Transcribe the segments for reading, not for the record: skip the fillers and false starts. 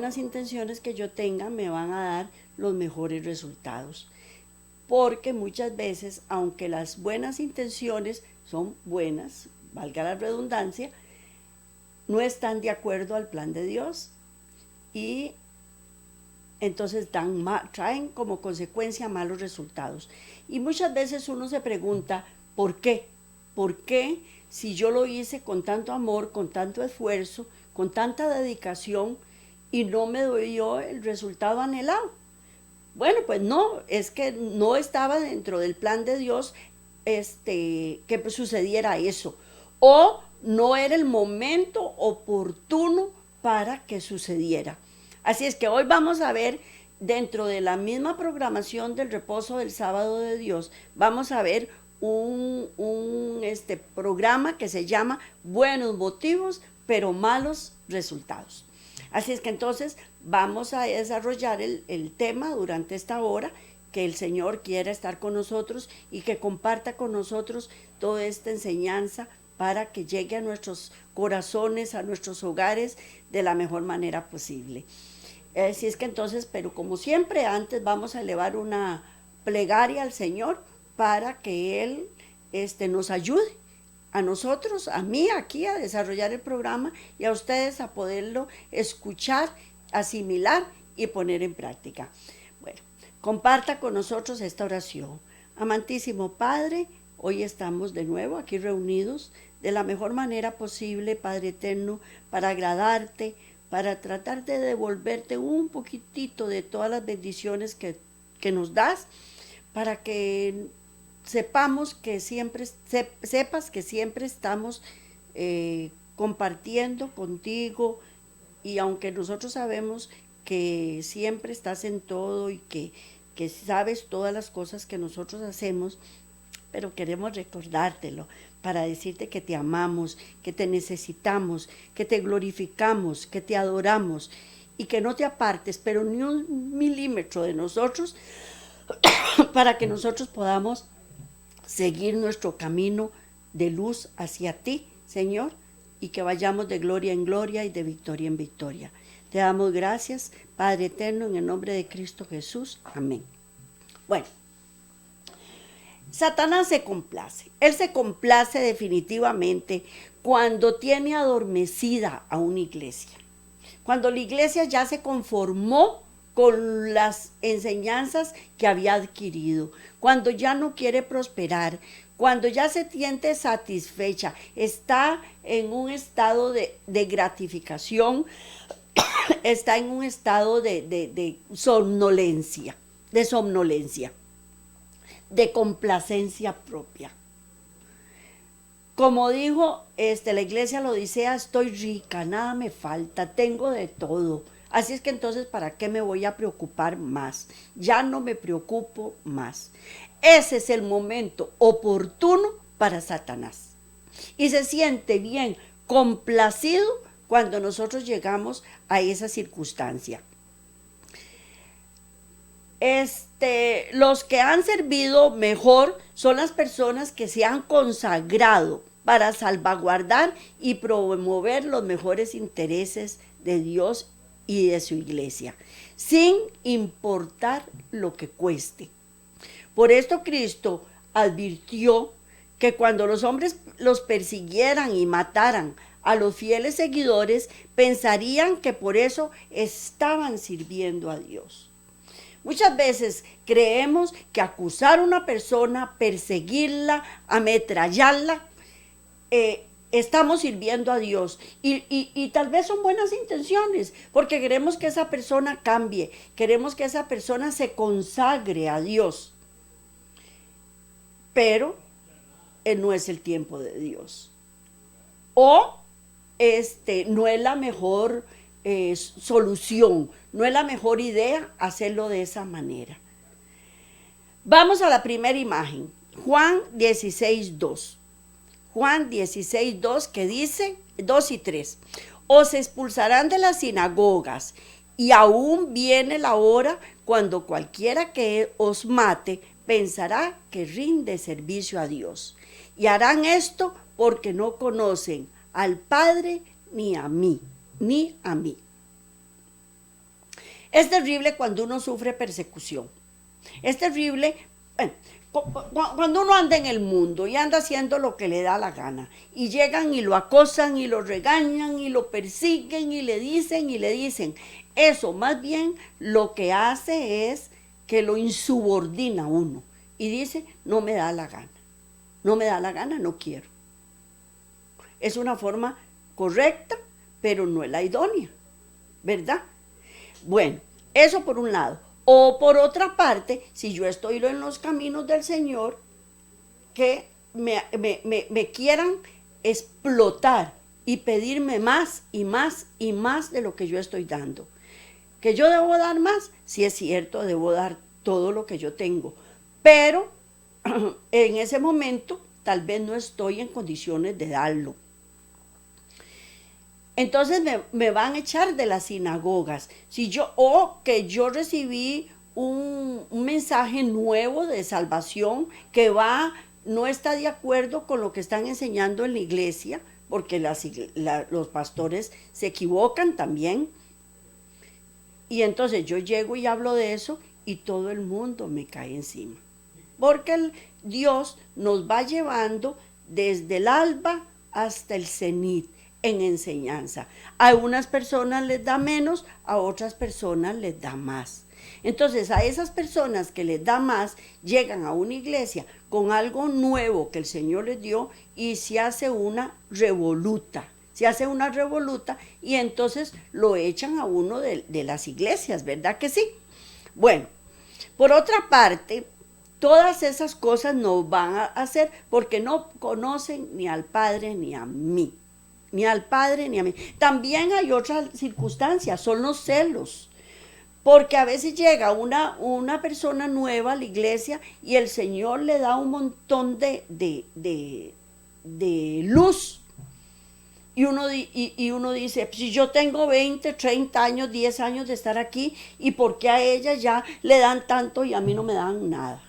buenas intenciones que yo tenga me van a dar los mejores resultados. Porque muchas veces, aunque las buenas intenciones son buenas, valga la redundancia, no están de acuerdo al plan de Dios y entonces traen como consecuencia malos resultados. Y muchas veces uno se pregunta, ¿por qué? ¿Por qué si yo lo hice con tanto amor, con tanto esfuerzo, con tanta dedicación y no me dio el resultado anhelado? Bueno, pues no, es que no estaba dentro del plan de Dios que sucediera eso. O no era el momento oportuno para que sucediera. Así es que hoy vamos a ver, dentro de la misma programación del reposo del sábado de Dios, vamos a ver un programa que se llama Buenos motivos, pero malos resultados. Así es que entonces vamos a desarrollar el tema durante esta hora, que el Señor quiera estar con nosotros y que comparta con nosotros toda esta enseñanza para que llegue a nuestros corazones, a nuestros hogares de la mejor manera posible. Así es que entonces, pero como siempre, antes vamos a elevar una plegaria al Señor para que Él nos ayude a nosotros, a mí aquí a desarrollar el programa y a ustedes a poderlo escuchar, asimilar y poner en práctica. Bueno, comparta con nosotros esta oración. Amantísimo Padre, hoy estamos de nuevo aquí reunidos de la mejor manera posible, Padre eterno, para agradarte, para tratar de devolverte un poquitito de todas las bendiciones que nos das, para que sepamos que siempre, sepas que siempre estamos compartiendo contigo, y aunque nosotros sabemos que siempre estás en todo y que sabes todas las cosas que nosotros hacemos, pero queremos recordártelo para decirte que te amamos, que te necesitamos, que te glorificamos, que te adoramos y que no te apartes, pero ni un milímetro de nosotros, para que nosotros podamos seguir nuestro camino de luz hacia ti, Señor, y que vayamos de gloria en gloria y de victoria en victoria. Te damos gracias, Padre eterno, en el nombre de Cristo Jesús. Amén. Bueno, Satanás se complace. Él se complace definitivamente cuando tiene adormecida a una iglesia. Cuando la iglesia ya se conformó con las enseñanzas que había adquirido, cuando ya no quiere prosperar, cuando ya se siente satisfecha, está en un estado de gratificación, está en un estado de somnolencia, de complacencia propia. Como dijo la iglesia de la Odisea, estoy rica, nada me falta, tengo de todo. Así es que entonces, ¿para qué me voy a preocupar más? Ya no me preocupo más. Ese es el momento oportuno para Satanás. Y se siente bien complacido cuando nosotros llegamos a esa circunstancia. Los que han servido mejor son las personas que se han consagrado para salvaguardar y promover los mejores intereses de Dios y de su iglesia, sin importar lo que cueste. Por esto Cristo advirtió que cuando los hombres los persiguieran y mataran a los fieles seguidores, pensarían que por eso estaban sirviendo a Dios. Muchas veces creemos que acusar a una persona, perseguirla, ametrallarla, estamos sirviendo a Dios. Y tal vez son buenas intenciones, porque queremos que esa persona cambie, queremos que esa persona se consagre a Dios. Pero no es el tiempo de Dios. O no es la mejor solución, no es la mejor idea hacerlo de esa manera. Vamos a la primera imagen, Juan 16:2. Juan 16:2, que dice, 2 y 3, os expulsarán de las sinagogas, y aún viene la hora cuando cualquiera que os mate pensará que rinde servicio a Dios. Y harán esto porque no conocen al Padre ni a mí. Es terrible cuando uno sufre persecución. Es terrible, bueno, cuando uno anda en el mundo y anda haciendo lo que le da la gana, y llegan y lo acosan y lo regañan y lo persiguen y le dicen, eso más bien lo que hace es que lo insubordina a uno y dice, no me da la gana, no me da la gana, no quiero. Es una forma correcta, pero no es la idónea, ¿verdad? Bueno, eso por un lado. O por otra parte, si yo estoy en los caminos del Señor, que me quieran explotar y pedirme más y más y más de lo que yo estoy dando. Que yo debo dar más, sí es cierto, debo dar todo lo que yo tengo, pero en ese momento tal vez no estoy en condiciones de darlo. Entonces me van a echar de las sinagogas. Si yo, o que yo recibí un mensaje nuevo de salvación que no está de acuerdo con lo que están enseñando en la iglesia, porque los pastores se equivocan también. Y entonces yo llego y hablo de eso y todo el mundo me cae encima. Porque Dios nos va llevando desde el alba hasta el cenit en enseñanza. A unas personas les da menos, a otras personas les da más. Entonces a esas personas que les da más, llegan a una iglesia con algo nuevo que el Señor les dio y se hace una revoluta. Se hace una revoluta y entonces lo echan a uno de las iglesias, ¿verdad que sí? Bueno, por otra parte, todas esas cosas no van a hacer porque no conocen ni al Padre ni a mí. Ni al Padre ni a mí. También hay otras circunstancias, son los celos. Porque a veces llega una persona nueva a la iglesia y el Señor le da un montón de luz. Y uno dice, si yo tengo 20, 30 años, 10 años de estar aquí, ¿y por qué a ella ya le dan tanto y a mí no me dan nada?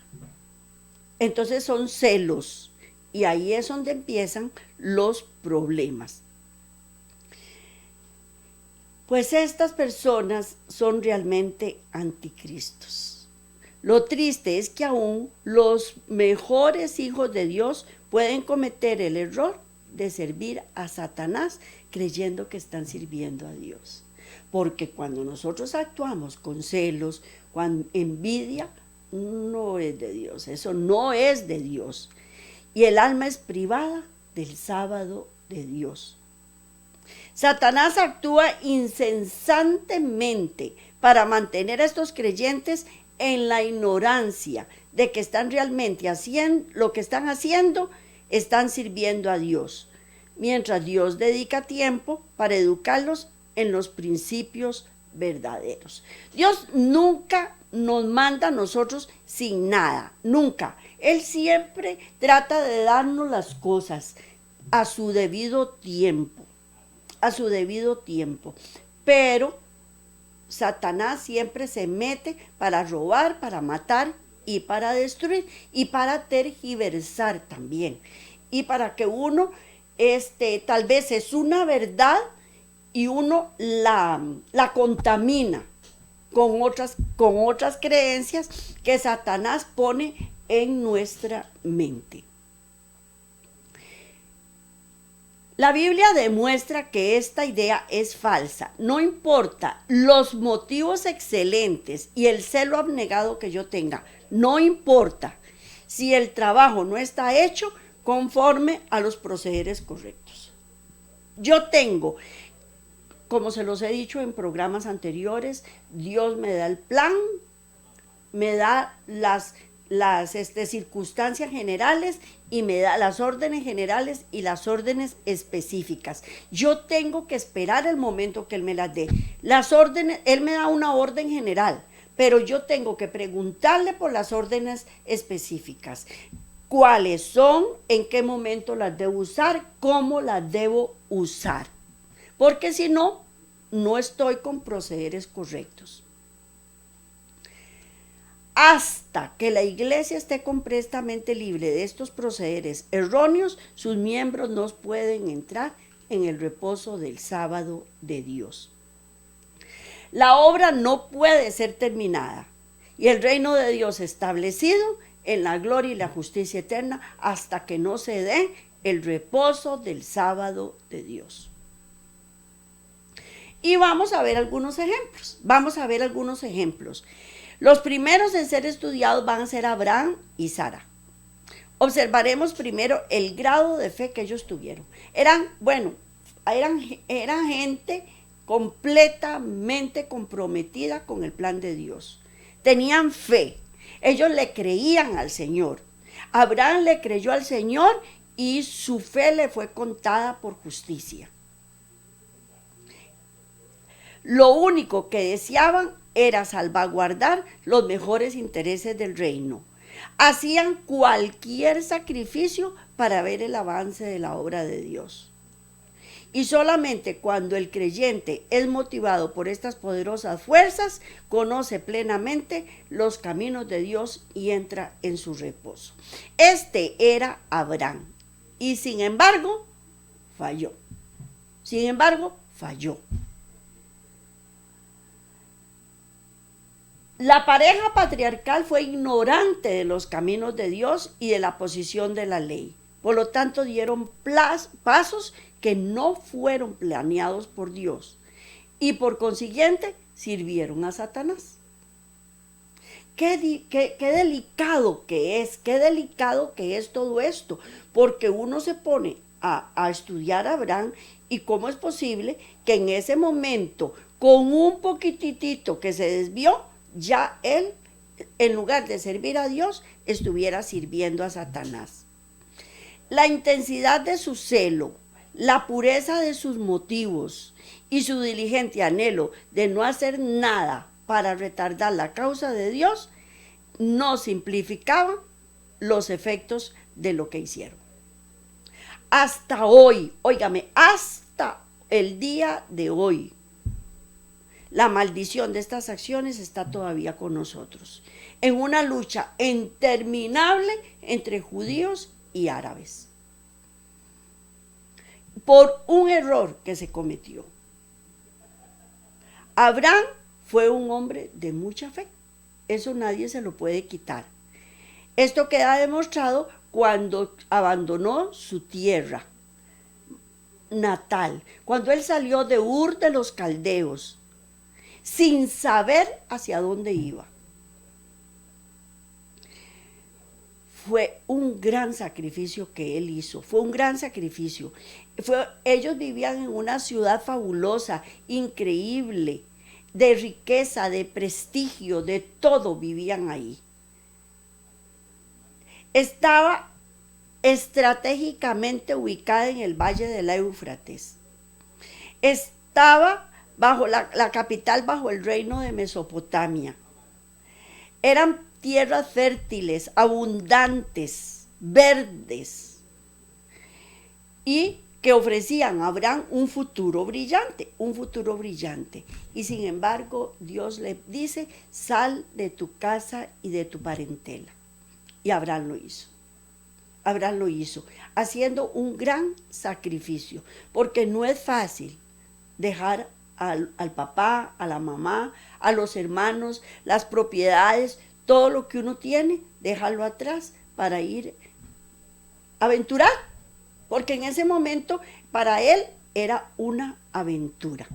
Entonces son celos. Y ahí es donde empiezan los problemas. Pues estas personas son realmente anticristos. Lo triste es que aún los mejores hijos de Dios pueden cometer el error de servir a Satanás creyendo que están sirviendo a Dios. Porque cuando nosotros actuamos con celos, con envidia, no es de Dios, eso no es de Dios. Y el alma es privada del sábado de Dios. Satanás actúa incesantemente para mantener a estos creyentes en la ignorancia de que están realmente haciendo lo que están haciendo, están sirviendo a Dios, mientras Dios dedica tiempo para educarlos en los principios verdaderos. Dios nunca nos manda a nosotros sin nada, nunca. Él siempre trata de darnos las cosas a su debido tiempo. A su debido tiempo, pero Satanás siempre se mete para robar, para matar y para destruir y para tergiversar también y para que uno tal vez es una verdad y uno la contamina con otras creencias que Satanás pone en nuestra mente. La Biblia demuestra que esta idea es falsa. No importa los motivos excelentes y el celo abnegado que yo tenga, no importa si el trabajo no está hecho conforme a los procederes correctos. Yo tengo, como se los he dicho en programas anteriores, Dios me da el plan, me da las circunstancias generales y me da las órdenes generales y las órdenes específicas. Yo tengo que esperar el momento que Él me las dé. Las órdenes, Él me da una orden general, pero yo tengo que preguntarle por las órdenes específicas. ¿Cuáles son? ¿En qué momento las debo usar? ¿Cómo las debo usar? Porque si no, no estoy con procederes correctos. Hasta que la iglesia esté completamente libre de estos procederes erróneos, sus miembros no pueden entrar en el reposo del sábado de Dios. La obra no puede ser terminada y el reino de Dios establecido en la gloria y la justicia eterna hasta que no se dé el reposo del sábado de Dios. Y vamos a ver algunos ejemplos. Los primeros en ser estudiados van a ser Abraham y Sara. Observaremos primero el grado de fe que ellos tuvieron. Eran gente completamente comprometida con el plan de Dios. Tenían fe. Ellos le creían al Señor. Abraham le creyó al Señor y su fe le fue contada por justicia. Lo único que deseaban era salvaguardar los mejores intereses del reino. Hacían cualquier sacrificio para ver el avance de la obra de Dios. Y solamente cuando el creyente es motivado por estas poderosas fuerzas, conoce plenamente los caminos de Dios y entra en su reposo. Este era Abraham. Y sin embargo, falló. La pareja patriarcal fue ignorante de los caminos de Dios y de la posición de la ley. Por lo tanto, dieron pasos que no fueron planeados por Dios y por consiguiente sirvieron a Satanás. Qué delicado que es todo esto, porque uno se pone a estudiar a Abraham y cómo es posible que en ese momento, con un poquitito que se desvió, ya él, en lugar de servir a Dios, estuviera sirviendo a Satanás. La intensidad de su celo, la pureza de sus motivos y su diligente anhelo de no hacer nada para retardar la causa de Dios, no simplificaban los efectos de lo que hicieron. Hasta hoy, hasta el día de hoy, la maldición de estas acciones está todavía con nosotros, en una lucha interminable entre judíos y árabes, por un error que se cometió. Abraham fue un hombre de mucha fe, eso nadie se lo puede quitar. Esto queda demostrado cuando abandonó su tierra natal, cuando él salió de Ur de los Caldeos, sin saber hacia dónde iba. Fue un gran sacrificio que él hizo, ellos vivían en una ciudad fabulosa, increíble, de riqueza, de prestigio, de todo vivían ahí. Estaba estratégicamente ubicada en el valle del Éufrates. Estaba bajo la capital, bajo el reino de Mesopotamia. Eran tierras fértiles, abundantes, verdes, y que ofrecían a Abraham un futuro brillante. Y sin embargo, Dios le dice, sal de tu casa y de tu parentela. Y Abraham lo hizo, haciendo un gran sacrificio, porque no es fácil dejar al papá, a la mamá, a los hermanos, las propiedades, todo lo que uno tiene, dejarlo atrás para ir a aventurar, porque en ese momento para él era una aventura.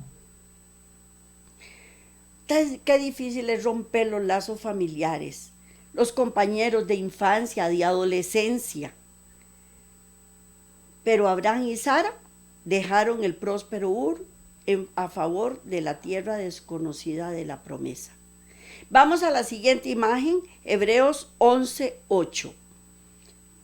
Qué difícil es romper los lazos familiares, los compañeros de infancia, de adolescencia. Pero Abraham y Sara dejaron el próspero Ur a favor de la tierra desconocida de la promesa. Vamos a la siguiente imagen, Hebreos 11:8.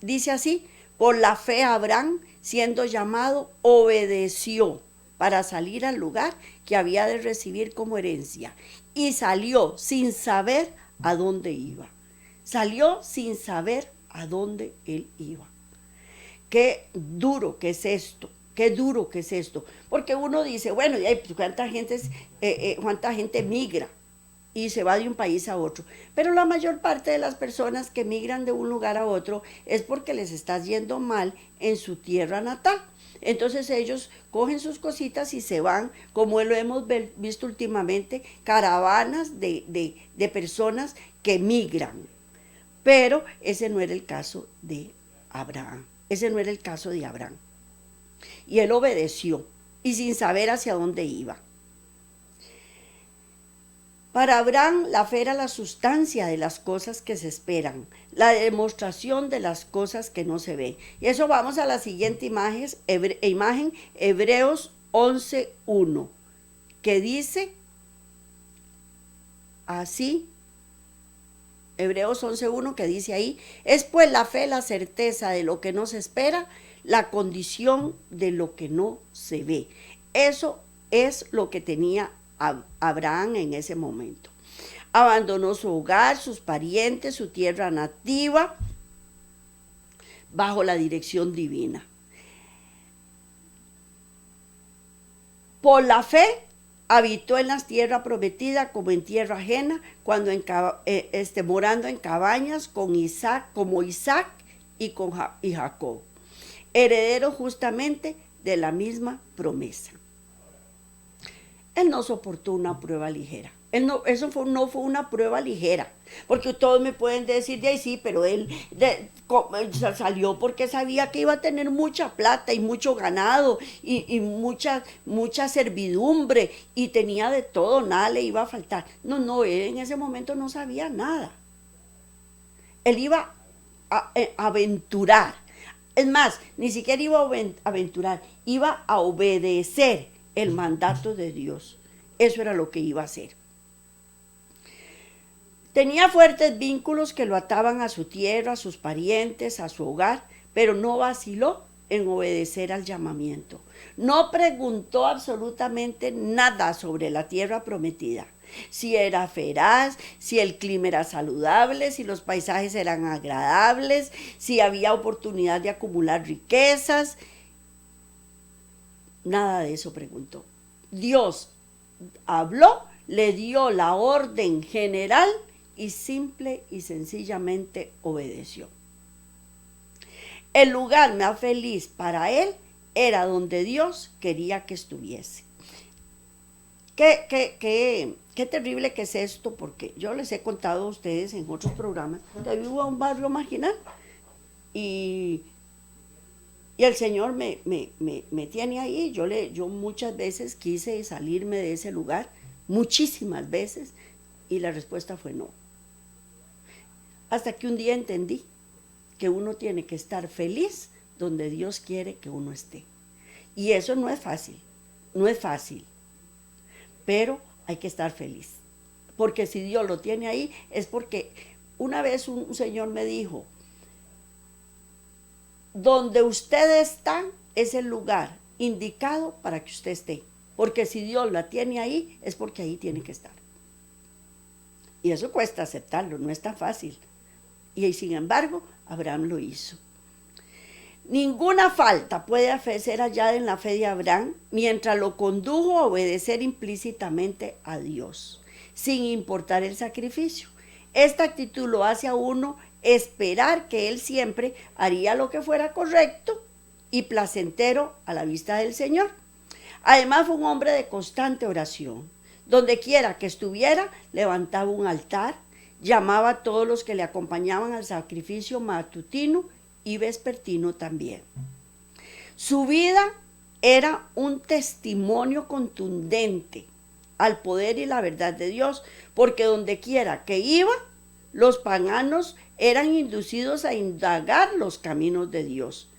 Dice así, por la fe Abraham, siendo llamado, obedeció para salir al lugar que había de recibir como herencia, y salió sin saber a dónde iba. Él iba. Qué duro que es esto, porque uno dice, bueno, pues, ¿cuánta gente migra? y se va de un país a otro. Pero la mayor parte de las personas que migran de un lugar a otro es porque les está yendo mal en su tierra natal. Entonces ellos cogen sus cositas y se van, como lo hemos visto últimamente, caravanas de personas que migran. Pero ese no era el caso de Abraham. Ese no era el caso de Abraham. Y él obedeció, y sin saber hacia dónde iba. Para Abraham, la fe era la sustancia de las cosas que se esperan, la demostración de las cosas que no se ven. Y eso vamos a la siguiente imagen, Hebreos 11:1, que dice así, Hebreos 11:1, que dice ahí, es pues la fe la certeza de lo que no se espera, la condición de lo que no se ve. Eso es lo que tenía Abraham en ese momento. Abandonó su hogar, sus parientes, su tierra nativa, bajo la dirección divina. Por la fe habitó en las tierras prometidas como en tierra ajena, cuando morando en cabañas con Isaac, como Isaac y Jacob, herederos justamente de la misma promesa. Él no soportó una prueba ligera. No fue una prueba ligera, porque todos me pueden decir, de ahí sí, pero él salió porque sabía que iba a tener mucha plata y mucho ganado y mucha servidumbre y tenía de todo, nada le iba a faltar. No, él en ese momento no sabía nada. Él iba a aventurar. Es más, ni siquiera iba a aventurar, iba a obedecer el mandato de Dios. Eso era lo que iba a hacer. Tenía fuertes vínculos que lo ataban a su tierra, a sus parientes, a su hogar, pero no vaciló en obedecer al llamamiento. No preguntó absolutamente nada sobre la tierra prometida. Si era feraz, si el clima era saludable, si los paisajes eran agradables, si había oportunidad de acumular riquezas. Nada de eso preguntó. Dios habló, le dio la orden general y simple y sencillamente obedeció. El lugar más feliz para él era donde Dios quería que estuviese. Qué terrible que es esto, porque yo les he contado a ustedes en otros programas que vivo en un barrio marginal y el Señor me tiene ahí. Yo muchas veces quise salirme de ese lugar, muchísimas veces, y la respuesta fue no. Hasta que un día entendí que uno tiene que estar feliz donde Dios quiere que uno esté. Y eso no es fácil, pero hay que estar feliz. Porque si Dios lo tiene ahí, es porque una vez un señor me dijo, donde usted está es el lugar indicado para que usted esté. Porque si Dios la tiene ahí, es porque ahí tiene que estar. Y eso cuesta aceptarlo, no es tan fácil. Y sin embargo, Abraham lo hizo. Ninguna falta puede ser hallada en la fe de Abraham mientras lo condujo a obedecer implícitamente a Dios, sin importar el sacrificio. Esta actitud lo hace a uno esperar que él siempre haría lo que fuera correcto y placentero a la vista del Señor. Además fue un hombre de constante oración. Donde quiera que estuviera, levantaba un altar, llamaba a todos los que le acompañaban al sacrificio matutino y vespertino también. Su vida era un testimonio contundente al poder y la verdad de Dios, porque donde quiera que iba, los paganos eran inducidos a indagar los caminos de Dios.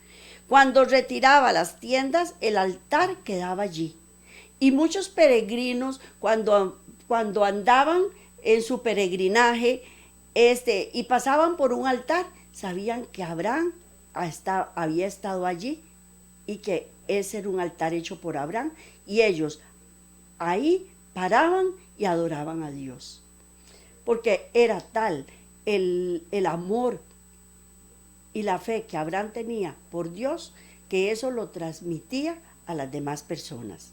Cuando retiraba las tiendas, el altar quedaba allí. Y muchos peregrinos, cuando andaban en su peregrinaje y pasaban por un altar, sabían que Abraham había estado allí y que ese era un altar hecho por Abraham, y ellos ahí paraban y adoraban a Dios, porque era tal el amor y la fe que Abraham tenía por Dios, que eso lo transmitía a las demás personas.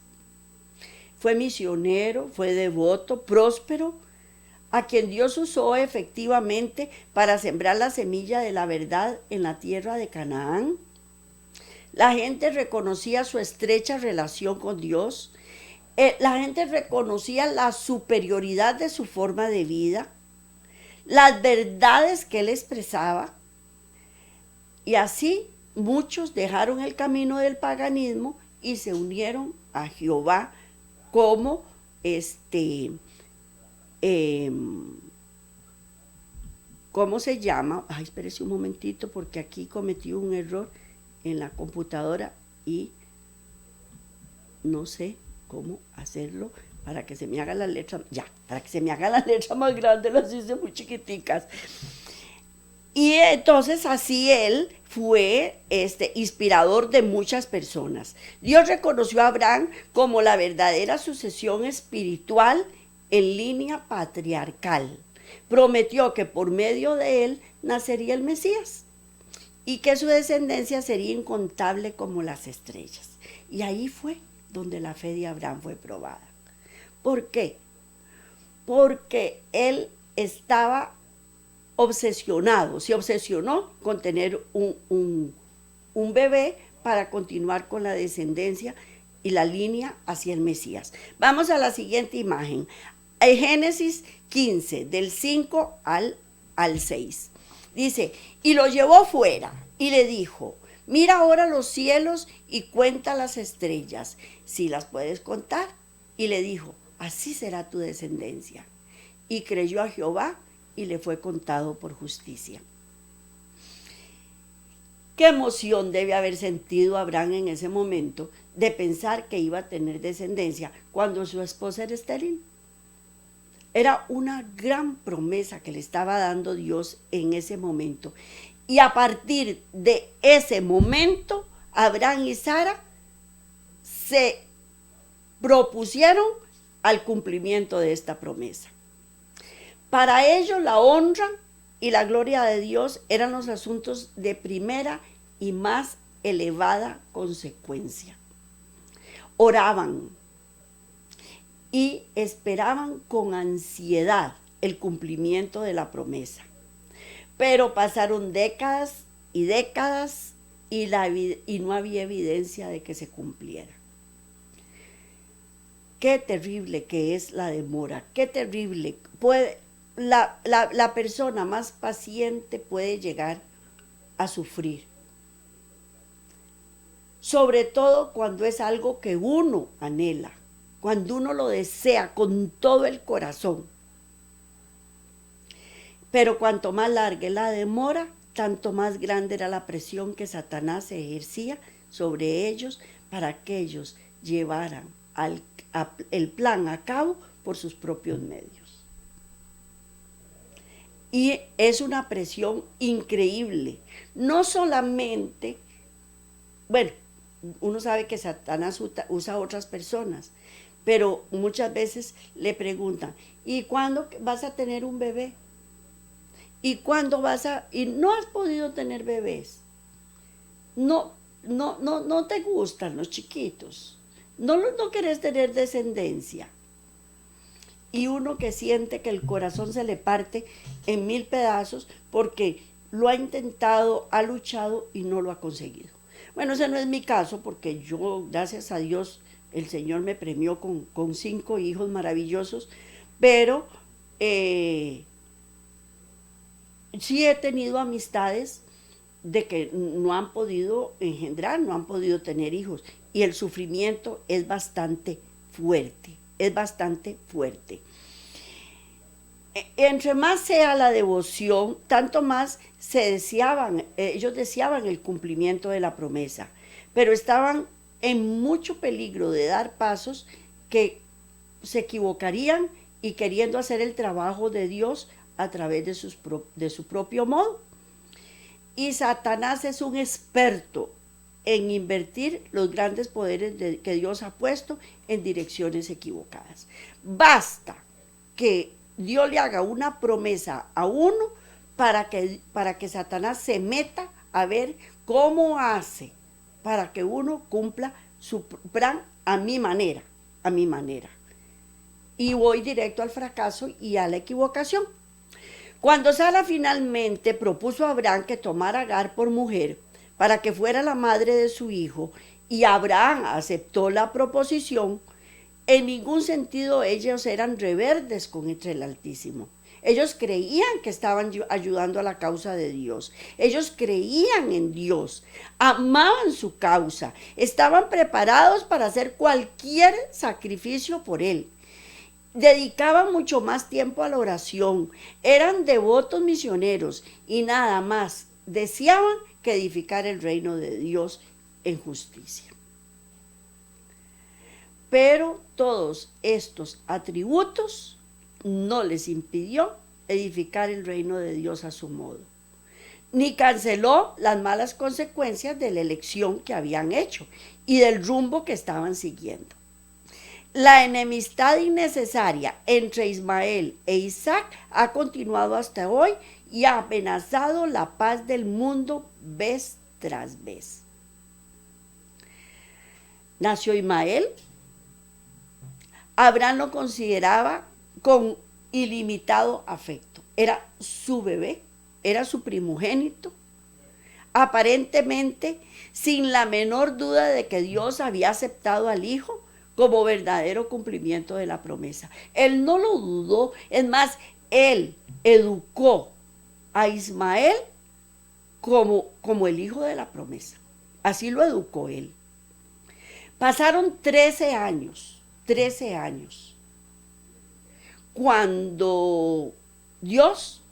Fue misionero, fue devoto, próspero, a quien Dios usó efectivamente para sembrar la semilla de la verdad en la tierra de Canaán. La gente reconocía su estrecha relación con Dios. La gente reconocía la superioridad de su forma de vida, las verdades que él expresaba. Y así muchos dejaron el camino del paganismo y se unieron a Jehová como ¿cómo se llama? Ay, espérese un momentito porque aquí cometí un error en la computadora y no sé cómo hacerlo para que se me haga la letra, ya, para que se me haga la letra más grande, las hice muy chiquiticas. Y entonces así él fue inspirador de muchas personas. Dios reconoció a Abraham como la verdadera sucesión espiritual en línea patriarcal. Prometió que por medio de él nacería el Mesías y que su descendencia sería incontable como las estrellas. Y ahí fue donde la fe de Abraham fue probada. ¿Por qué? Porque él estaba obsesionado, se obsesionó con tener un bebé para continuar con la descendencia y la línea hacia el Mesías. Vamos a la siguiente imagen. En Génesis 15, del 5 al 6. Dice, y lo llevó fuera y le dijo, mira ahora los cielos y cuenta las estrellas, si las puedes contar. Y le dijo, así será tu descendencia. Y creyó a Jehová y le fue contado por justicia. Qué emoción debe haber sentido Abraham en ese momento de pensar que iba a tener descendencia cuando su esposa era estéril. Era una gran promesa que le estaba dando Dios en ese momento. Y a partir de ese momento, Abraham y Sara se propusieron al cumplimiento de esta promesa. Para ellos la honra y la gloria de Dios eran los asuntos de primera y más elevada consecuencia. Oraban y esperaban con ansiedad el cumplimiento de la promesa. Pero pasaron décadas y décadas y no había evidencia de que se cumpliera. Qué terrible que es la demora, qué terrible. La persona más paciente puede llegar a sufrir. Sobre todo cuando es algo que uno anhela, cuando uno lo desea con todo el corazón. Pero cuanto más larga la demora, tanto más grande era la presión que Satanás ejercía sobre ellos para que ellos llevaran el plan a cabo por sus propios medios. Y es una presión increíble. No solamente, bueno, uno sabe que Satanás usa a otras personas, pero muchas veces le preguntan, ¿y cuándo vas a tener un bebé? ¿Y cuándo y no has podido tener bebés? No te gustan los chiquitos. No querés tener descendencia. Y uno que siente que el corazón se le parte en 1000 pedazos porque lo ha intentado, ha luchado y no lo ha conseguido. Bueno, ese no es mi caso porque yo, gracias a Dios, el Señor me premió con 5 hijos maravillosos, pero sí he tenido amistades de que no han podido engendrar, no han podido tener hijos y el sufrimiento es bastante fuerte, Entre más sea la devoción, tanto más ellos deseaban el cumplimiento de la promesa, pero estaban en mucho peligro de dar pasos que se equivocarían y queriendo hacer el trabajo de Dios a través de su propio modo. Y Satanás es un experto en invertir los grandes poderes que Dios ha puesto en direcciones equivocadas. Basta que Dios le haga una promesa a uno para que Satanás se meta a ver cómo hace para que uno cumpla su plan a mi manera. y voy directo al fracaso y a la equivocación. Cuando Sara finalmente propuso a Abraham que tomara a Agar por mujer para que fuera la madre de su hijo, y Abraham aceptó la proposición, en ningún sentido ellos eran rebeldes contra el Altísimo. Ellos creían que estaban ayudando a la causa de Dios. Ellos creían en Dios, amaban su causa, estaban preparados para hacer cualquier sacrificio por Él. Dedicaban mucho más tiempo a la oración, eran devotos misioneros y nada más deseaban que edificar el reino de Dios en justicia. Pero todos estos atributos no les impidió edificar el reino de Dios a su modo, ni canceló las malas consecuencias de la elección que habían hecho y del rumbo que estaban siguiendo. La enemistad innecesaria entre Ismael e Isaac ha continuado hasta hoy y ha amenazado la paz del mundo vez tras vez. Nació Ismael. Abraham lo consideraba con ilimitado afecto. Era su bebé, era su primogénito. Aparentemente, sin la menor duda de que Dios había aceptado al hijo como verdadero cumplimiento de la promesa. Él no lo dudó, es más, él educó a Ismael como el hijo de la promesa. Así lo educó él. Pasaron 13 años, cuando Dios,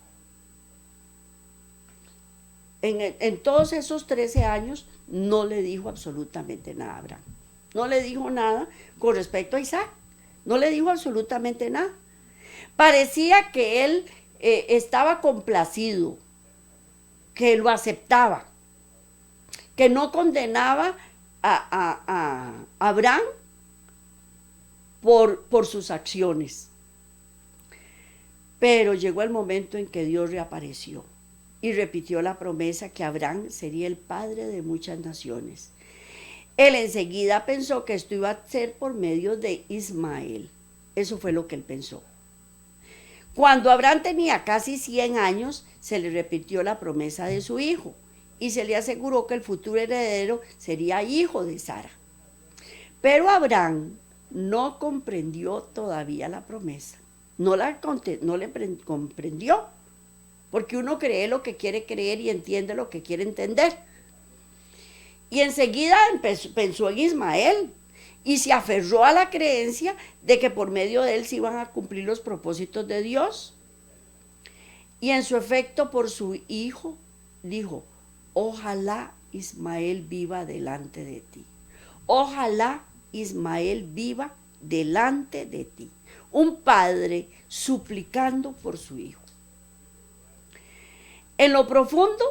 en todos esos 13 años, no le dijo absolutamente nada a Abraham. No le dijo nada con respecto a Isaac. No le dijo absolutamente nada. Parecía que él estaba complacido, que lo aceptaba, que no condenaba a Abraham por sus acciones. Pero llegó el momento en que Dios reapareció y repitió la promesa que Abraham sería el padre de muchas naciones. Él enseguida pensó que esto iba a ser por medio de Ismael. Eso fue lo que él pensó. Cuando Abraham tenía casi 100 años, se le repitió la promesa de su hijo y se le aseguró que el futuro heredero sería hijo de Sara. Pero Abraham no comprendió todavía la promesa. No le comprendió, porque uno cree lo que quiere creer y entiende lo que quiere entender. Y enseguida pensó en Ismael y se aferró a la creencia de que por medio de él se iban a cumplir los propósitos de Dios. Y en su efecto por su hijo dijo: ojalá Ismael viva delante de ti. Ojalá Ismael viva delante de ti. Un padre suplicando por su hijo. En lo profundo,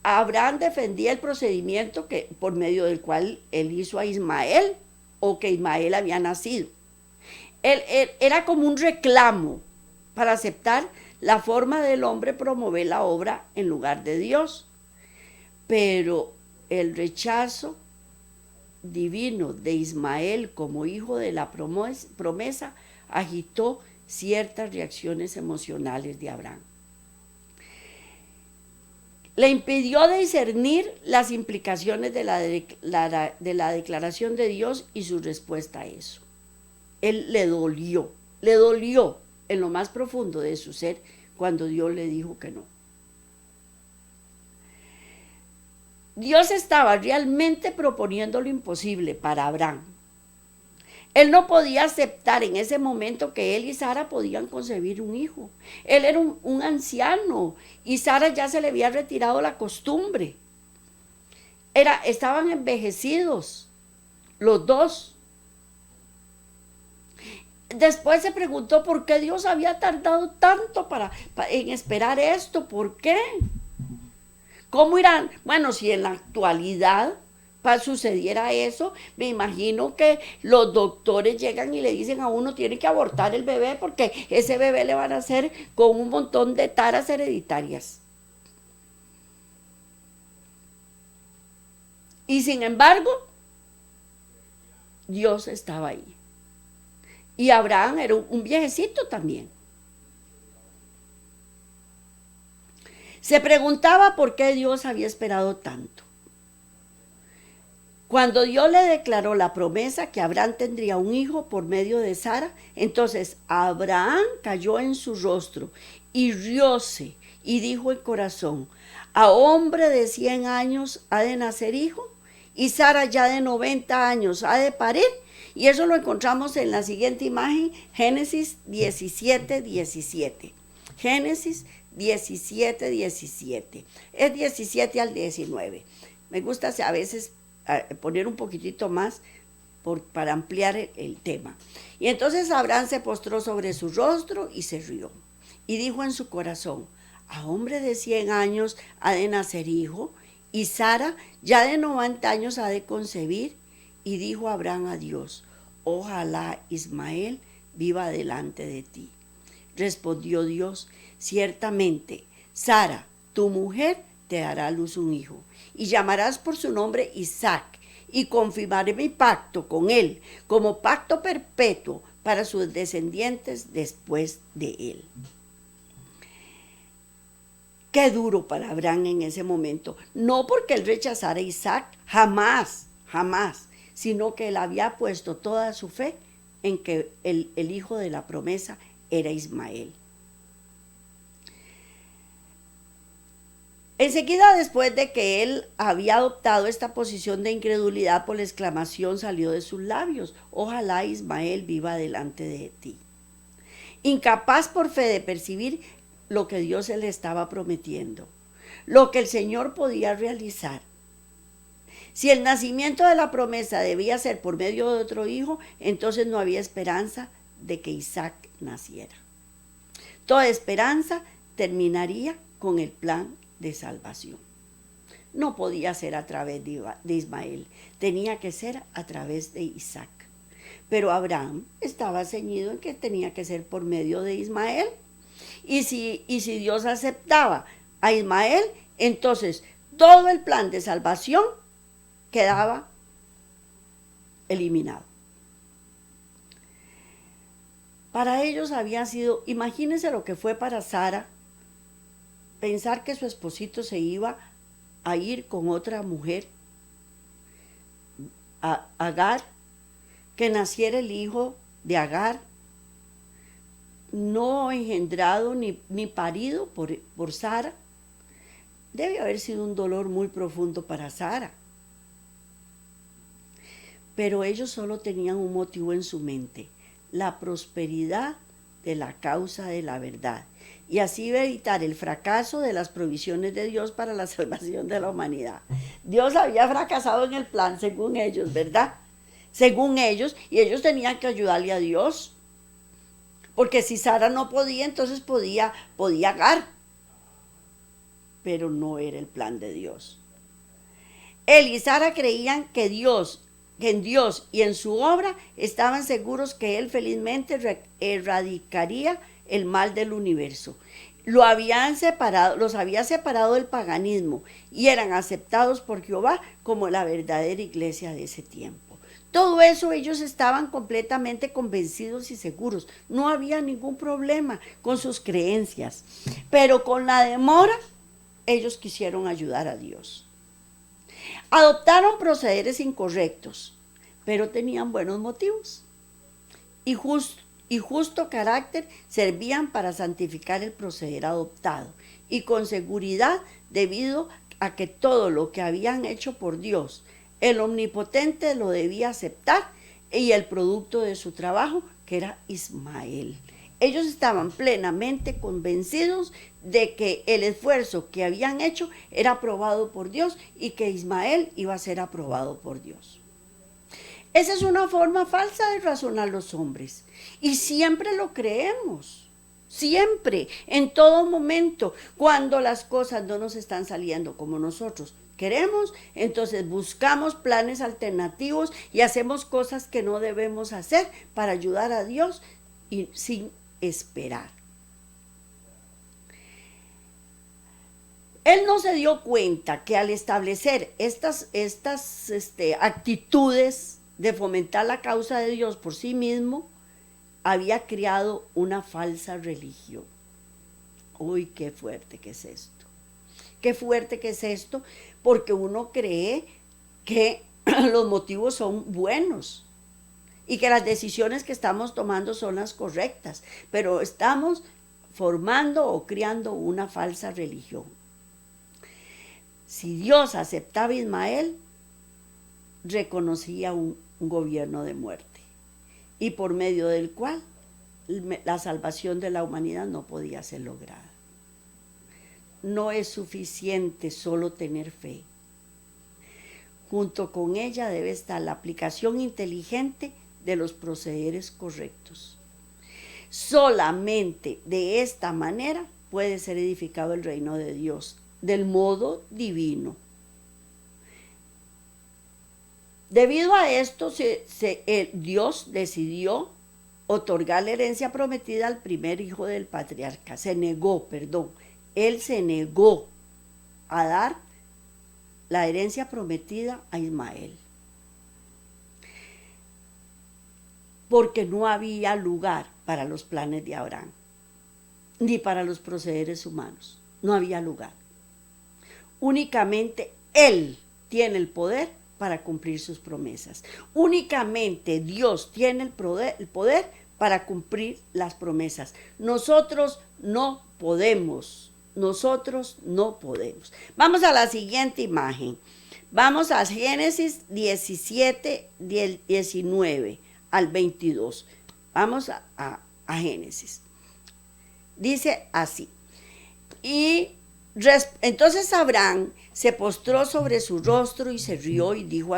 Abraham defendía el procedimiento por medio del cual él hizo a Ismael, o que Ismael había nacido. Él era como un reclamo para aceptar la forma del hombre promover la obra en lugar de Dios. Pero el rechazo divino de Ismael como hijo de la promesa agitó ciertas reacciones emocionales de Abraham. Le impidió discernir las implicaciones de la declaración de Dios y su respuesta a eso. Él le dolió en lo más profundo de su ser cuando Dios le dijo que no. Dios estaba realmente proponiendo lo imposible para Abraham. Él no podía aceptar en ese momento que él y Sara podían concebir un hijo. Él era un anciano y Sara ya se le había retirado la costumbre. Estaban envejecidos los dos. Después se preguntó por qué Dios había tardado tanto en esperar esto. ¿Por qué? ¿Cómo irán? Bueno, si en la actualidad sucediera eso, me imagino que los doctores llegan y le dicen a uno: tiene que abortar el bebé porque ese bebé le van a hacer con un montón de taras hereditarias. Y sin embargo, Dios estaba ahí. Y Abraham era un viejecito también. Se preguntaba por qué Dios había esperado tanto. Cuando Dios le declaró la promesa que Abraham tendría un hijo por medio de Sara, entonces Abraham cayó en su rostro y rióse y dijo en corazón: a hombre de 100 años ha de nacer hijo, y Sara ya de 90 años ha de parir. Y eso lo encontramos en la siguiente imagen, Génesis 17, 17. Génesis 17, 17. Es 17 al 19. Me gusta a veces poner un poquitito más para ampliar el tema. Y entonces Abraham se postró sobre su rostro y se rió. Y dijo en su corazón: a hombre de 100 años ha de nacer hijo, y Sara ya de 90 años ha de concebir. Y dijo Abraham a Dios: ojalá Ismael viva delante de ti. Respondió Dios: ciertamente Sara, tu mujer, te dará a luz un hijo, y llamarás por su nombre Isaac, y confirmaré mi pacto con él como pacto perpetuo para sus descendientes después de él. Qué duro para Abraham en ese momento, no porque él rechazara a Isaac, jamás, sino que él había puesto toda su fe en que el hijo de la promesa era Ismael. Enseguida, después de que él había adoptado esta posición de incredulidad, por la exclamación salió de sus labios: ojalá Ismael viva delante de ti. Incapaz por fe de percibir lo que Dios le estaba prometiendo, lo que el Señor podía realizar. Si el nacimiento de la promesa debía ser por medio de otro hijo, entonces no había esperanza de que Isaac naciera. Toda esperanza terminaría con el plan de salvación. No podía ser a través de Ismael, tenía que ser a través de Isaac. Pero Abraham estaba ceñido en que tenía que ser por medio de Ismael. Y si Dios aceptaba a Ismael, entonces todo el plan de salvación quedaba eliminado. Para ellos había sido, imagínense lo que fue para Sara, pensar que su esposito se iba a ir con otra mujer, a Agar, que naciera el hijo de Agar, no engendrado ni parido por Sara. Debe haber sido un dolor muy profundo para Sara. Pero ellos solo tenían un motivo en su mente: la prosperidad de la causa de la verdad, y así evitar el fracaso de las provisiones de Dios para la salvación de la humanidad. Dios había fracasado en el plan, según ellos, ¿verdad? Según ellos, y ellos tenían que ayudarle a Dios, porque si Sara no podía, entonces podía Agar, pero no era el plan de Dios. Él y Sara creían que en Dios y en su obra estaban seguros que Él felizmente erradicaría el mal del universo. Los había separado del paganismo y eran aceptados por Jehová como la verdadera iglesia de ese tiempo. Todo eso ellos estaban completamente convencidos y seguros. No había ningún problema con sus creencias. Pero con la demora, ellos quisieron ayudar a Dios. Adoptaron procederes incorrectos, pero tenían buenos motivos. Y justo carácter servían para santificar el proceder adoptado. Y con seguridad, debido a que todo lo que habían hecho por Dios, el Omnipotente lo debía aceptar, y el producto de su trabajo, que era Ismael. Ellos estaban plenamente convencidos de que el esfuerzo que habían hecho era aprobado por Dios y que Ismael iba a ser aprobado por Dios. Esa es una forma falsa de razonar los hombres, y siempre lo creemos. Siempre, en todo momento, cuando las cosas no nos están saliendo como nosotros queremos, entonces buscamos planes alternativos y hacemos cosas que no debemos hacer para ayudar a Dios y sin esperar. Él no se dio cuenta que al establecer estas actitudes de fomentar la causa de Dios por sí mismo, había creado una falsa religión. Uy, qué fuerte que es esto. Qué fuerte que es esto, porque uno cree que los motivos son buenos y que las decisiones que estamos tomando son las correctas, pero estamos formando o creando una falsa religión. Si Dios aceptaba a Ismael, reconocía un gobierno de muerte y por medio del cual la salvación de la humanidad no podía ser lograda. No es suficiente solo tener fe. Junto con ella debe estar la aplicación inteligente de los procederes correctos. Solamente de esta manera puede ser edificado el reino de Dios, del modo divino. Debido a esto, Dios decidió otorgar la herencia prometida al primer hijo del patriarca. Él se negó a dar la herencia prometida a Ismael, porque no había lugar para los planes de Abraham, ni para los procederes humanos. No había lugar. Únicamente Él tiene el poder para cumplir sus promesas. Únicamente Dios tiene el poder para cumplir las promesas. Nosotros no podemos. Nosotros no podemos. Vamos a la siguiente imagen. Vamos a Génesis 17, 19 al 22. Vamos a Génesis. Dice así. Entonces Abraham se postró sobre su rostro y se rió y dijo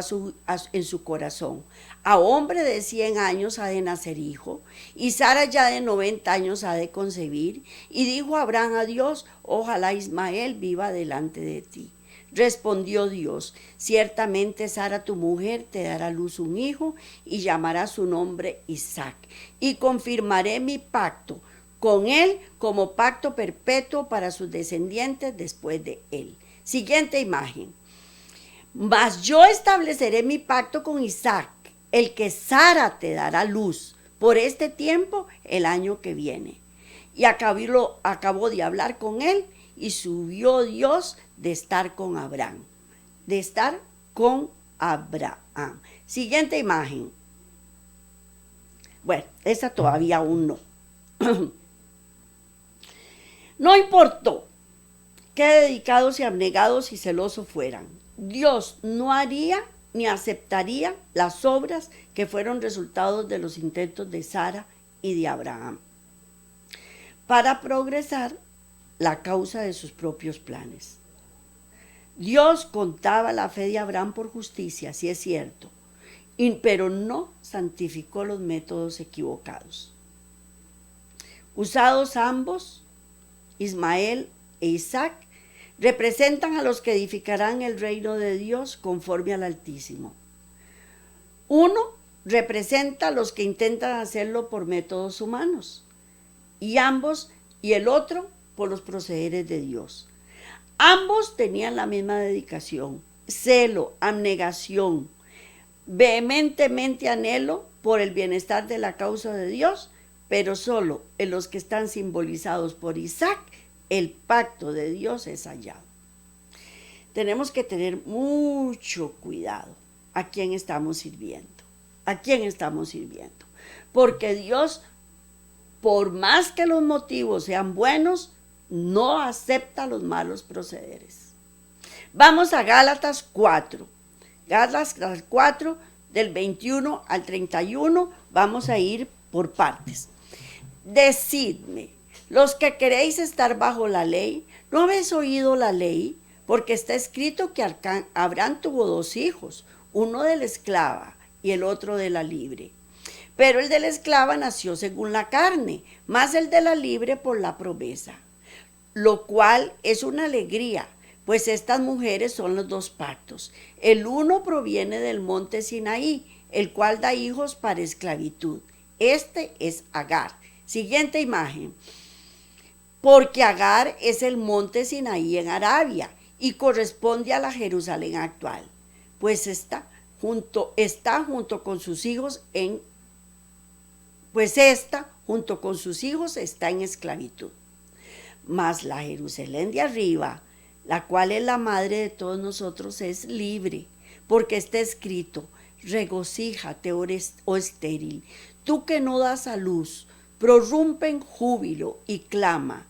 en su corazón: a hombre de 100 años ha de nacer hijo, y Sara ya de 90 años ha de concebir. Y dijo Abraham a Dios: ojalá Ismael viva delante de ti. Respondió Dios: ciertamente Sara tu mujer te dará a luz un hijo, y llamará su nombre Isaac, y confirmaré mi pacto con él como pacto perpetuo para sus descendientes después de él. Siguiente imagen. Mas yo estableceré mi pacto con Isaac, el que Sara te dará luz, por este tiempo el año que viene. Y acabó de hablar con él, y subió Dios de estar con Abraham. De estar con Abraham. Siguiente imagen. Bueno, esa todavía aún no. No importó qué dedicados y abnegados y celosos fueran, Dios no haría ni aceptaría las obras que fueron resultados de los intentos de Sara y de Abraham para progresar la causa de sus propios planes. Dios contaba la fe de Abraham por justicia, sí es cierto, pero no santificó los métodos equivocados. Usados ambos, Ismael e Isaac, representan a los que edificarán el reino de Dios conforme al Altísimo. Uno representa a los que intentan hacerlo por métodos humanos, y el otro por los procederes de Dios. Ambos tenían la misma dedicación, celo, abnegación, vehementemente anhelo por el bienestar de la causa de Dios, pero solo en los que están simbolizados por Isaac, el pacto de Dios es hallado. Tenemos que tener mucho cuidado a quién estamos sirviendo, porque Dios, por más que los motivos sean buenos, no acepta los malos procederes. Vamos a Gálatas 4, Gálatas 4 del 21 al 31, vamos a ir por partes. Decidme, los que queréis estar bajo la ley, ¿no habéis oído la ley? Porque está escrito que Abraham tuvo 2 hijos, uno de la esclava y el otro de la libre. Pero el de la esclava nació según la carne, más el de la libre por la promesa, lo cual es una alegría, pues estas mujeres son los 2 pactos. El uno proviene del monte Sinaí, el cual da hijos para esclavitud. Este es Agar. Siguiente imagen. Porque Agar es el monte Sinaí en Arabia y corresponde a la Jerusalén actual, pues está junto con sus hijos en pues ésta, junto con sus hijos, está en esclavitud. Mas la Jerusalén de arriba, la cual es la madre de todos nosotros, es libre, porque está escrito: regocíjate, oh estéril, tú que no das a luz, prorrumpe en júbilo y clama,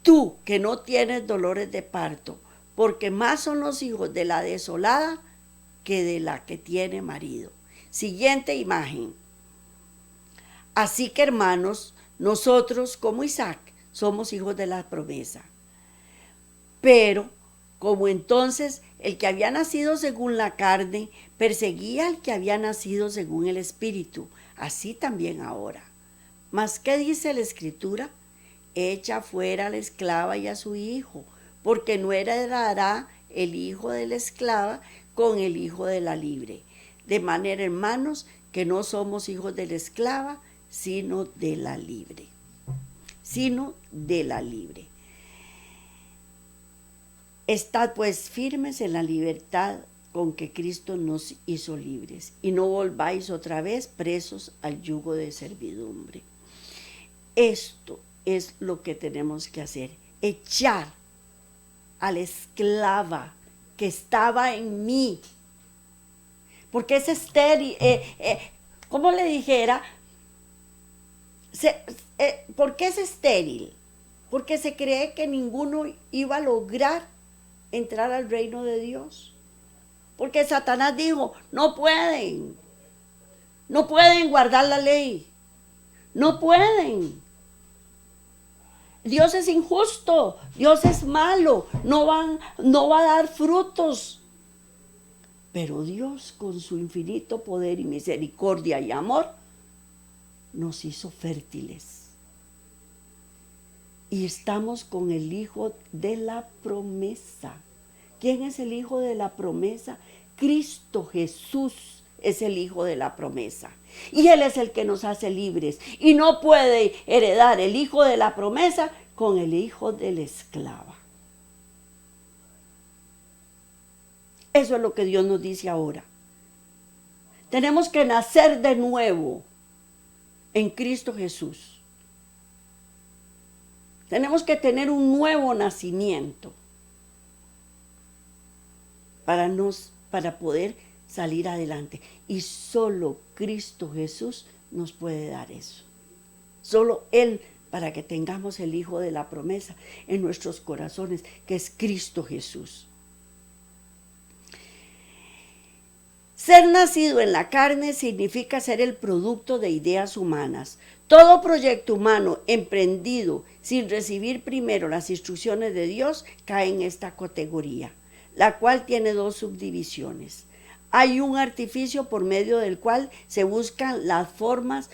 tú que no tienes dolores de parto, porque más son los hijos de la desolada que de la que tiene marido. Siguiente imagen. Así que, hermanos, nosotros como Isaac somos hijos de la promesa. Pero como entonces el que había nacido según la carne perseguía al que había nacido según el Espíritu, así también ahora. Mas ¿qué dice la Escritura? Echa fuera a la esclava y a su hijo, porque no heredará el hijo de la esclava con el hijo de la libre. De manera, hermanos, que no somos hijos de la esclava, sino de la libre. Sino de la libre. Estad pues firmes en la libertad con que Cristo nos hizo libres, y no volváis otra vez presos al yugo de servidumbre. Esto es lo que tenemos que hacer: echar a la esclava que estaba en mí, porque es estéril, como le dijera, ¿por qué es estéril? Porque se cree que ninguno iba a lograr entrar al reino de Dios. Porque Satanás dijo: no pueden guardar la ley, no pueden. Dios es injusto, Dios es malo, no va a dar frutos. Pero Dios, con su infinito poder y misericordia y amor, nos hizo fértiles. Y estamos con el Hijo de la promesa. ¿Quién es el Hijo de la promesa? Cristo Jesús es el Hijo de la promesa. Y Él es el que nos hace libres. Y no puede heredar el Hijo de la promesa con el hijo de la esclava. Eso es lo que Dios nos dice ahora. Tenemos que nacer de nuevo en Cristo Jesús. Tenemos que tener un nuevo nacimiento para poder salir adelante. Y solo Cristo Jesús nos puede dar eso. Solo Él, para que tengamos el Hijo de la promesa en nuestros corazones, que es Cristo Jesús. Ser nacido en la carne significa ser el producto de ideas humanas. Todo proyecto humano emprendido sin recibir primero las instrucciones de Dios cae en esta categoría, la cual tiene dos subdivisiones. Hay un artificio por medio del cual se buscan las formas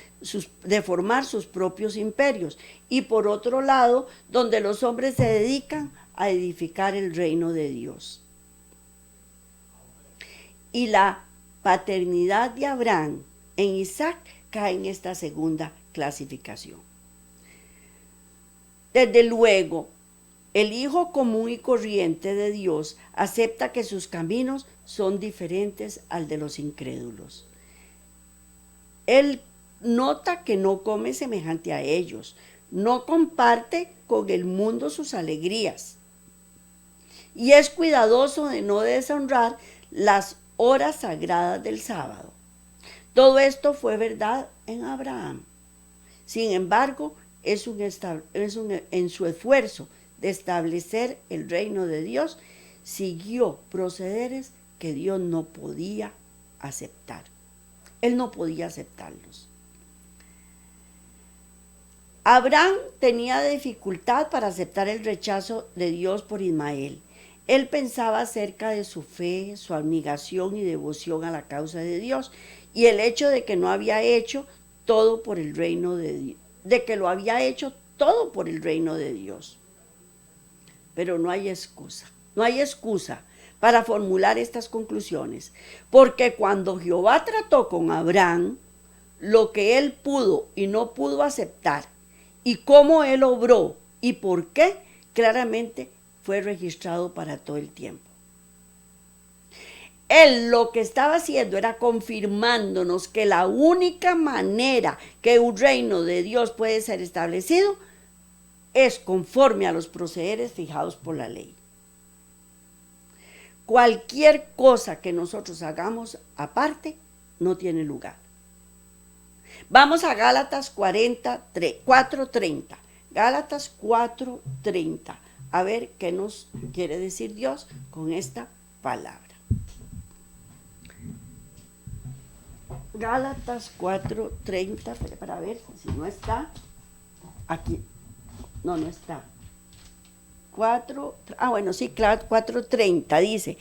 de formar sus propios imperios, y por otro lado, donde los hombres se dedican a edificar el reino de Dios. Y la paternidad de Abraham en Isaac cae en esta segunda clasificación. Desde luego, el hijo común y corriente de Dios acepta que sus caminos son diferentes al de los incrédulos. Él nota que no come semejante a ellos, no comparte con el mundo sus alegrías y es cuidadoso de no deshonrar las horas sagradas del sábado. Todo esto fue verdad en Abraham. Sin embargo, en su esfuerzo de establecer el reino de Dios, siguió procederes que Dios no podía aceptar. Él no podía aceptarlos. Abraham tenía dificultad para aceptar el rechazo de Dios por Ismael. Él pensaba acerca de su fe, su abnegación y devoción a la causa de Dios, y el hecho de que no había hecho todo por el reino de Dios, de que lo había hecho todo por el reino de Dios. Pero no hay excusa para formular estas conclusiones, porque cuando Jehová trató con Abraham, lo que él pudo y no pudo aceptar, y cómo él obró y por qué, claramente fue registrado para todo el tiempo. Él lo que estaba haciendo era confirmándonos que la única manera que un reino de Dios puede ser establecido es conforme a los procederes fijados por la ley. Cualquier cosa que nosotros hagamos aparte no tiene lugar. Vamos a Gálatas 4:30. Gálatas 4:30. A ver qué nos quiere decir Dios con esta palabra. Gálatas 4:30, para ver si no está. Aquí. No está. 4:30 dice: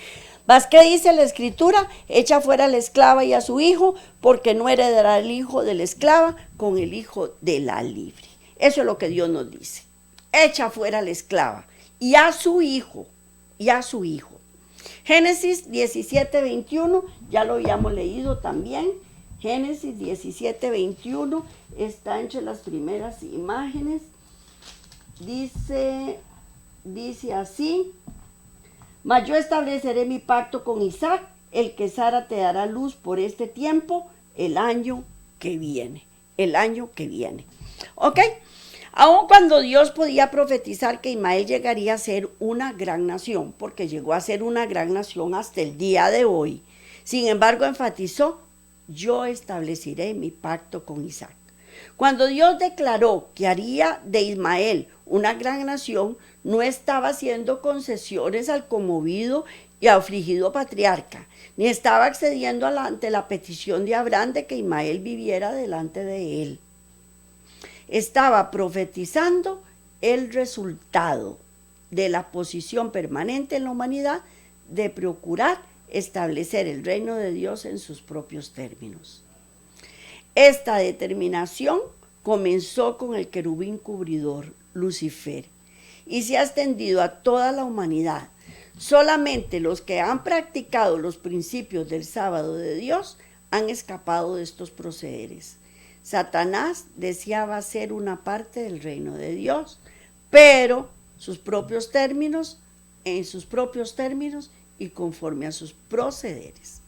¿Vas qué dice la escritura? Echa fuera a la esclava y a su hijo, porque no heredará el hijo de la esclava con el hijo de la libre. Eso es lo que Dios nos dice. Echa fuera a la esclava y a su hijo, Génesis 17:21, ya lo habíamos leído también. Génesis 17:21 está entre las primeras imágenes. Dice así: mas yo estableceré mi pacto con Isaac, el que Sara te dará luz por este tiempo, el año que viene. ¿Ok? Aun cuando Dios podía profetizar que Ismael llegaría a ser una gran nación, porque llegó a ser una gran nación hasta el día de hoy, sin embargo enfatizó: yo estableceré mi pacto con Isaac. Cuando Dios declaró que haría de Ismael una gran nación, no estaba haciendo concesiones al conmovido y afligido patriarca, ni estaba accediendo ante la petición de Abraham de que Ismael viviera delante de él. Estaba profetizando el resultado de la posición permanente en la humanidad de procurar establecer el reino de Dios en sus propios términos. Esta determinación comenzó con el querubín cubridor, Lucifer, y se ha extendido a toda la humanidad. Solamente los que han practicado los principios del sábado de Dios han escapado de estos procederes. Satanás deseaba ser una parte del reino de Dios, pero en sus propios términos y conforme a sus procederes.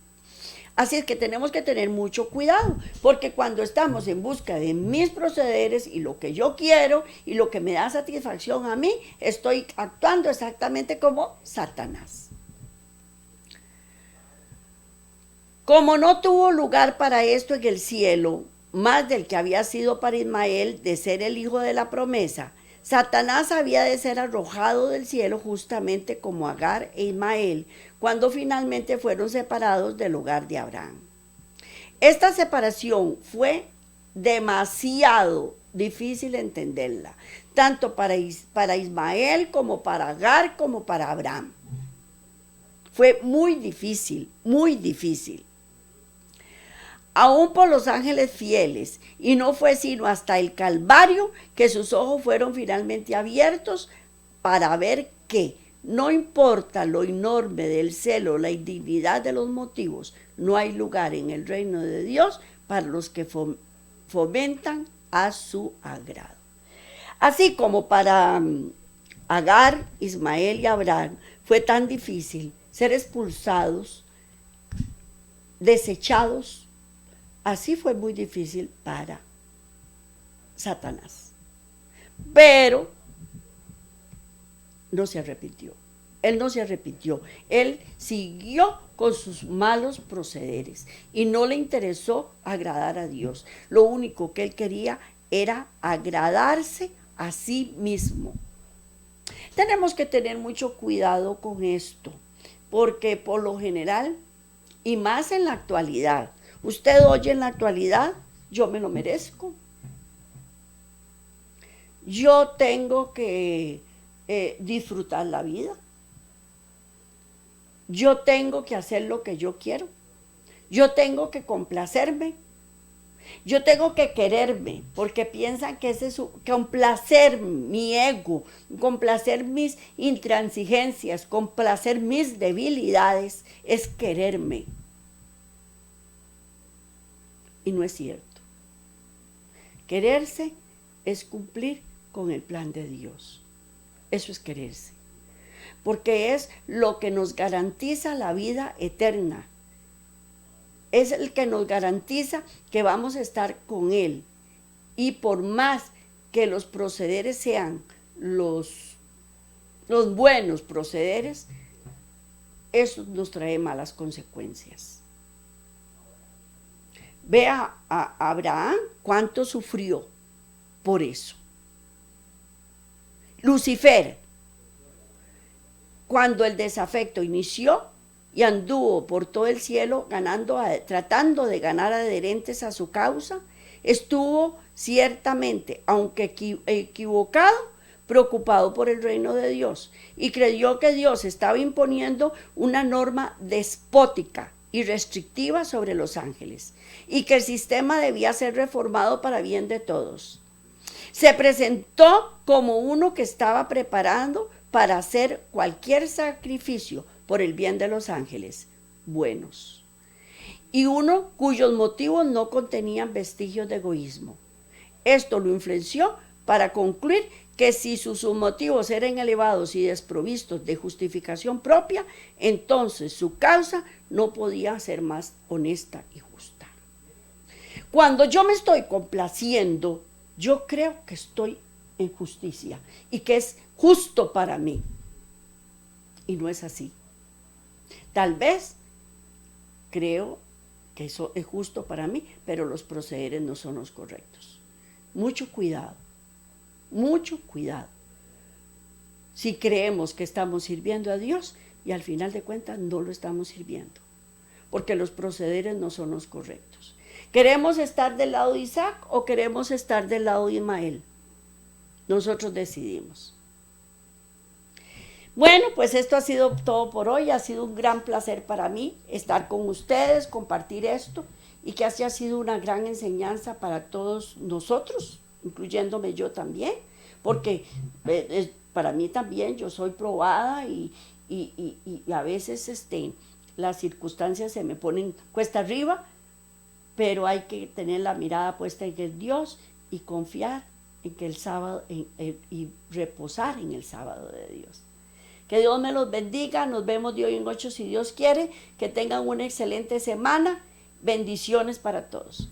Así es que tenemos que tener mucho cuidado, porque cuando estamos en busca de mis procederes y lo que yo quiero y lo que me da satisfacción a mí, estoy actuando exactamente como Satanás. Como no tuvo lugar para esto en el cielo, más del que había sido para Ismael de ser el hijo de la promesa, Satanás había de ser arrojado del cielo justamente como Agar e Ismael, cuando finalmente fueron separados del hogar de Abraham. Esta separación fue demasiado difícil entenderla, tanto para Ismael como para Agar como para Abraham. Fue muy difícil, aún por los ángeles fieles, y no fue sino hasta el Calvario que sus ojos fueron finalmente abiertos para ver que no importa lo enorme del celo, la indignidad de los motivos, no hay lugar en el reino de Dios para los que fomentan a su agrado. Así como para Agar, Ismael y Abraham fue tan difícil ser expulsados, desechados, así fue muy difícil para Satanás. Pero no se arrepintió. Él no se arrepintió. Él siguió con sus malos procederes y no le interesó agradar a Dios. Lo único que él quería era agradarse a sí mismo. Tenemos que tener mucho cuidado con esto, porque por lo general, y más en la actualidad, usted oye en la actualidad: yo me lo merezco. Yo tengo que disfrutar la vida. Yo tengo que hacer lo que yo quiero. Yo tengo que complacerme. Yo tengo que quererme, porque piensan que ese es complacer mi ego, complacer mis intransigencias, complacer mis debilidades, es quererme. Y no es cierto. Quererse es cumplir con el plan de Dios. Eso es quererse. Porque es lo que nos garantiza la vida eterna es el que nos garantiza que vamos a estar con Él. Y por más que los procederes sean los buenos procederes, eso nos trae malas consecuencias. Vea a Abraham cuánto sufrió por eso. Lucifer, cuando el desafecto inició y anduvo por todo el cielo tratando de ganar adherentes a su causa, estuvo ciertamente, aunque equivocado, preocupado por el reino de Dios y creyó que Dios estaba imponiendo una norma despótica y restrictiva sobre los ángeles y que el sistema debía ser reformado para bien de todos. Se presentó como uno que estaba preparando para hacer cualquier sacrificio por el bien de los ángeles buenos, y uno cuyos motivos no contenían vestigios de egoísmo. Esto lo influenció para concluir que si sus motivos eran elevados y desprovistos de justificación propia, entonces su causa no podía ser más honesta y justa. Cuando yo me estoy complaciendo, yo creo que estoy en justicia y que es justo para mí. Y no es así. Tal vez creo que eso es justo para mí, pero los procederes no son los correctos. Mucho cuidado, mucho cuidado. Si creemos que estamos sirviendo a Dios y al final de cuentas no lo estamos sirviendo, porque los procederes no son los correctos. ¿Queremos estar del lado de Isaac o queremos estar del lado de Ismael? Nosotros decidimos. Bueno, pues esto ha sido todo por hoy. Ha sido un gran placer para mí estar con ustedes, compartir esto y que haya sido una gran enseñanza para todos nosotros, incluyéndome yo también, porque para mí también yo soy probada y a veces las circunstancias se me ponen cuesta arriba, pero hay que tener la mirada puesta en el Dios y confiar en que el sábado y reposar en el sábado de Dios. Que Dios me los bendiga. Nos vemos de hoy en 8 si Dios quiere. Que tengan una excelente semana. Bendiciones para todos.